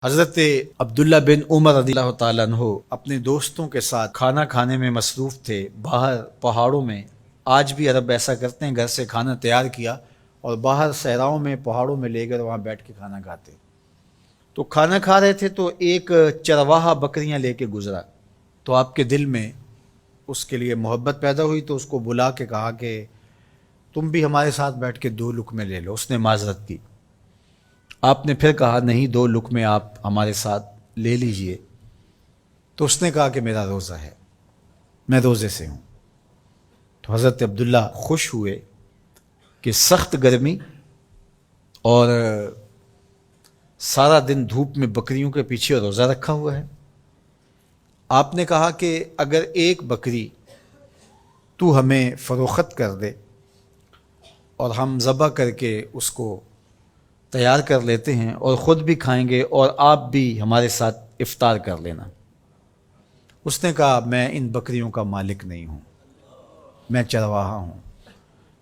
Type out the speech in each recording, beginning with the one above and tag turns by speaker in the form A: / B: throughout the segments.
A: حضرت عبداللہ بن عمر رضی اللہ تعالیٰ عنہ اپنے دوستوں کے ساتھ کھانا کھانے میں مصروف تھے باہر پہاڑوں میں۔ آج بھی عرب ایسا کرتے ہیں، گھر سے کھانا تیار کیا اور باہر صحراؤں میں پہاڑوں میں لے کر وہاں بیٹھ کے کھانا کھاتے۔ تو کھانا کھا رہے تھے تو ایک چرواہا بکریاں لے کے گزرا، تو آپ کے دل میں اس کے لیے محبت پیدا ہوئی، تو اس کو بلا کے کہا کہ تم بھی ہمارے ساتھ بیٹھ کے 2 لقمے لے لو۔ اس نے معذرت کی۔ آپ نے پھر کہا نہیں، 2 لقمے آپ ہمارے ساتھ لے لیجئے۔ تو اس نے کہا کہ میرا روزہ ہے، میں روزے سے ہوں۔ تو حضرت عبداللہ خوش ہوئے کہ سخت گرمی اور سارا دن دھوپ میں بکریوں کے پیچھے روزہ رکھا ہوا ہے۔ آپ نے کہا کہ اگر ایک بکری تو ہمیں فروخت کر دے اور ہم ذبح کر کے اس کو تیار کر لیتے ہیں اور خود بھی کھائیں گے اور آپ بھی ہمارے ساتھ افطار کر لینا۔ اس نے کہا میں ان بکریوں کا مالک نہیں ہوں، میں چرواہا ہوں،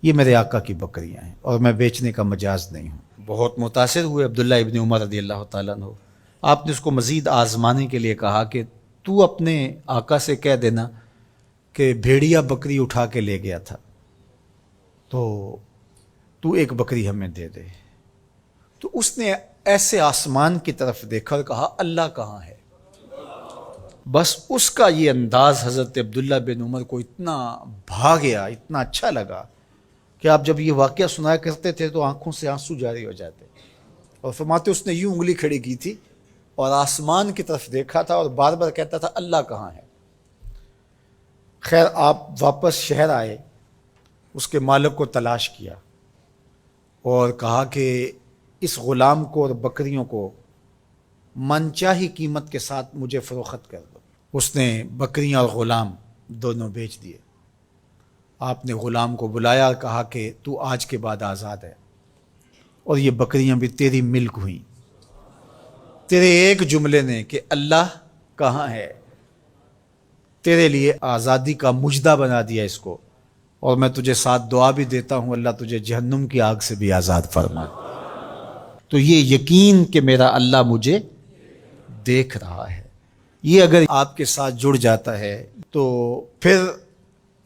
A: یہ میرے آقا کی بکریاں ہیں اور میں بیچنے کا مجاز نہیں ہوں۔ بہت متاثر ہوئے عبداللہ ابن عمر رضی اللہ تعالیٰ عنہ۔ آپ نے اس کو مزید آزمانے کے لیے کہا کہ تو اپنے آقا سے کہہ دینا کہ بھیڑیا بکری اٹھا کے لے گیا تھا، تو ایک بکری ہمیں دے دے۔ تو اس نے ایسے آسمان کی طرف دیکھا اور کہا اللہ کہاں ہے؟ بس اس کا یہ انداز حضرت عبداللہ بن عمر کو اتنا بھا گیا، اتنا اچھا لگا کہ آپ جب یہ واقعہ سنایا کرتے تھے تو آنکھوں سے آنسو جاری ہو جاتے، اور فرماتے اس نے یوں انگلی کھڑی کی تھی اور آسمان کی طرف دیکھا تھا اور بار بار کہتا تھا اللہ کہاں ہے؟ خیر آپ واپس شہر آئے، اس کے مالک کو تلاش کیا اور کہا کہ اس غلام کو اور بکریوں کو من چاہی قیمت کے ساتھ مجھے فروخت کر دو۔ اس نے بکریاں اور غلام دونوں بیچ دیے۔ آپ نے غلام کو بلایا اور کہا کہ تو آج کے بعد آزاد ہے اور یہ بکریاں بھی تیری ملک ہوئیں۔ تیرے ایک جملے نے کہ اللہ کہاں ہے تیرے لیے آزادی کا مجدہ بنا دیا اس کو، اور میں تجھے ساتھ دعا بھی دیتا ہوں اللہ تجھے جہنم کی آگ سے بھی آزاد فرمائے۔ تو یہ یقین کہ میرا اللہ مجھے دیکھ رہا ہے، یہ اگر آپ کے ساتھ جڑ جاتا ہے تو پھر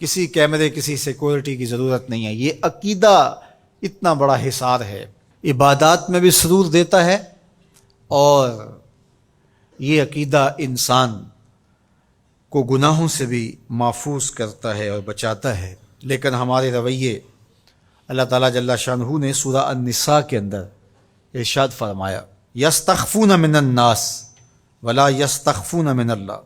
A: کسی کیمرے کسی سیکورٹی کی ضرورت نہیں ہے۔ یہ عقیدہ اتنا بڑا حصار ہے، عبادات میں بھی سرور دیتا ہے، اور یہ عقیدہ انسان کو گناہوں سے بھی محفوظ کرتا ہے اور بچاتا ہے۔ لیکن ہمارے رویے، اللہ تعالیٰ جل شانہ نے سورہ النساء کے اندر ارشاد فرمایا یستخفون من الناس ولا یستخفون من اللہ،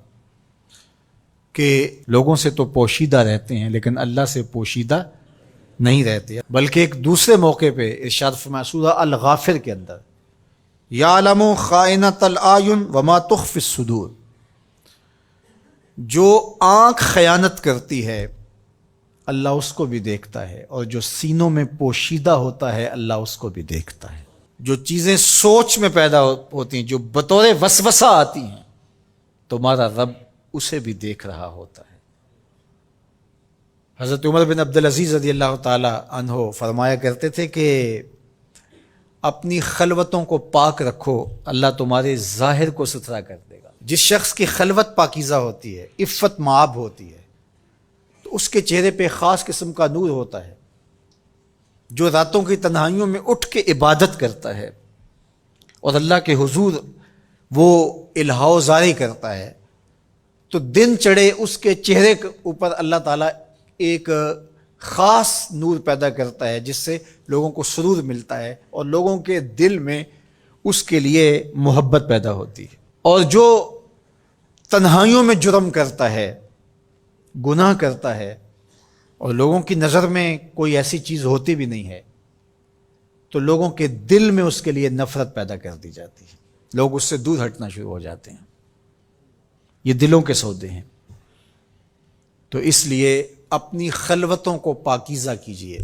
A: کہ لوگوں سے تو پوشیدہ رہتے ہیں لیکن اللہ سے پوشیدہ نہیں رہتے۔ بلکہ ایک دوسرے موقع پہ ارشاد فرمایا سورہ الغافر کے اندر یعلم خائنۃ الاعین وما تخفی الصدور، جو آنکھ خیانت کرتی ہے اللہ اس کو بھی دیکھتا ہے، اور جو سینوں میں پوشیدہ ہوتا ہے اللہ اس کو بھی دیکھتا ہے۔ جو چیزیں سوچ میں پیدا ہوتی ہیں، جو بطور وسوسہ آتی ہیں، تمہارا رب اسے بھی دیکھ رہا ہوتا ہے۔ حضرت عمر بن عبدالعزیز رضی اللہ تعالی عنہ فرمایا کرتے تھے کہ اپنی خلوتوں کو پاک رکھو، اللہ تمہارے ظاہر کو ستھرا کر دے گا۔ جس شخص کی خلوت پاکیزہ ہوتی ہے، عفت مآب ہوتی ہے، تو اس کے چہرے پہ خاص قسم کا نور ہوتا ہے۔ جو راتوں کی تنہائیوں میں اٹھ کے عبادت کرتا ہے اور اللہ کے حضور وہ الہاء زاری کرتا ہے، تو دن چڑھے اس کے چہرے کے اوپر اللہ تعالیٰ ایک خاص نور پیدا کرتا ہے جس سے لوگوں کو سرور ملتا ہے اور لوگوں کے دل میں اس کے لیے محبت پیدا ہوتی ہے۔ اور جو تنہائیوں میں جرم کرتا ہے، گناہ کرتا ہے، اور لوگوں کی نظر میں کوئی ایسی چیز ہوتی بھی نہیں ہے، تو لوگوں کے دل میں اس کے لیے نفرت پیدا کر دی جاتی ہے، لوگ اس سے دور ہٹنا شروع ہو جاتے ہیں۔ یہ دلوں کے سودے ہیں۔ تو اس لیے اپنی خلوتوں کو پاکیزہ کیجیے۔